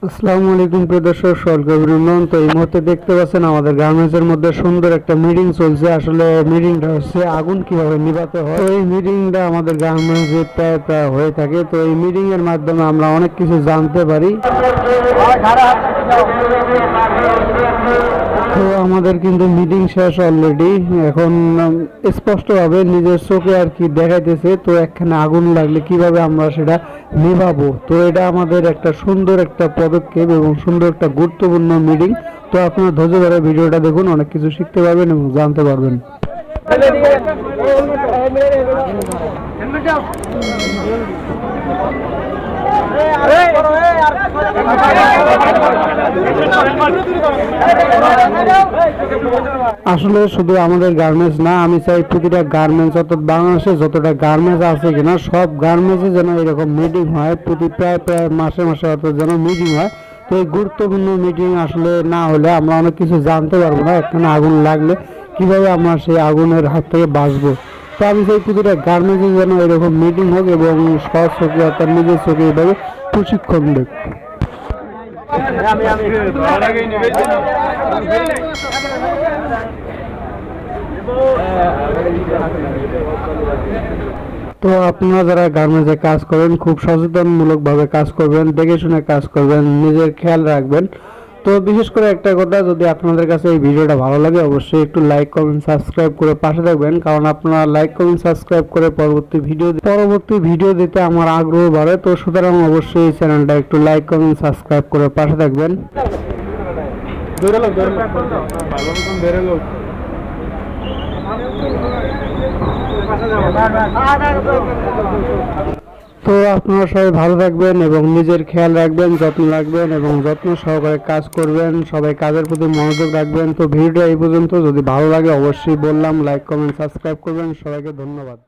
আসসালামু আলাইকুম প্রিয় দর্শক, সকলকে অভিনন্দন। তো এই মুহূর্তে দেখতে পাচ্ছেন আমাদের গার্মেন্টসের মধ্যে সুন্দর একটা মিটিং চলছে। আসলে মিটিংটা হচ্ছে আগুন কিভাবে নিভাতে হয়। তো এই মিটিংটা আমাদের গার্মেন্টসে প্রায় প্রায় হয়ে থাকে। তো এই মিটিং এর মাধ্যমে আমরা অনেক কিছু জানতে পারি। তো আমাদের কিন্তু মিটিং শেষ অলরেডি। এখন স্পষ্টভাবে নিজের চোখে আর কি দেখাইতেছে। তো একখানে আগুন লাগলে কিভাবে আমরা সেটা নিভাবো। তো এটা আমাদের একটা সুন্দর একটা পদক্ষেপ এবং সুন্দর একটা গুরুত্বপূর্ণ মিটিং। তো আপনারা ধৈর্য ধরে ভিডিওটা দেখুন, অনেক কিছু শিখতে পারবেন এবং জানতে পারবেন। আসলে শুধু আমাদের গার্মেন্টস না, আমি চাই প্রতিটা গার্মেন্টস অর্থাৎ বাংলাদেশে যতটা গার্মেন্টস আছে কিনা সব গার্মেন্টসে যেন এরকম মিটিং হয়, প্রতি প্রায় প্রায় মাসে মাসে অর্থাৎ যেন মিটিং হয়। তো এই গুরুত্বপূর্ণ মিটিং আসলে না হলে আমরা অনেক কিছু জানতে পারবো না। এখানে আগুন লাগলে কিভাবে আমরা সেই আগুনের হাত থেকে বাঁচবো। তো আমি চাই প্রতিটা গার্মেন্টসে যেন এরকম মিটিং হোক এবং সৎ চোখে অর্থাৎ নিজের চোখে এভাবে প্রশিক্ষণ দেখ। তো আপনারা যারা গার্মেন্টসে কাজ করেন খুব সচেতনমূলকভাবে কাজ করবেন, দেখে শুনে কাজ করবেন, নিজের খেয়াল রাখবেন। তো বিশেষ করে একটা কথা, যদি আপনাদের কাছে এই ভিডিওটা ভালো লাগে অবশ্যই একটু লাইক কমেন্ট সাবস্ক্রাইব করে পাশে থাকবেন, কারণ আপনারা লাইক কমেন্ট সাবস্ক্রাইব করে পরবর্তী ভিডিও দিতে আমার আগ্রহ বাড়ে। তো সুতরাং অবশ্যই এই চ্যানেলটা একটু লাইক কমেন্ট সাবস্ক্রাইব করে পাশে থাকবেন। তো আপনারা সবাই ভালো থাকবেন এবং নিজের খেয়াল রাখবেন, যত্ন রাখবেন এবং যত্ন সহকারে কাজ করবেন। সবাই কাজের প্রতি মনোযোগ রাখবেন। তো ভিডিওটা এই পর্যন্ত। যদি ভালো লাগে অবশ্যই বললাম লাইক কমেন্ট সাবস্ক্রাইব করবেন। সবাইকে ধন্যবাদ।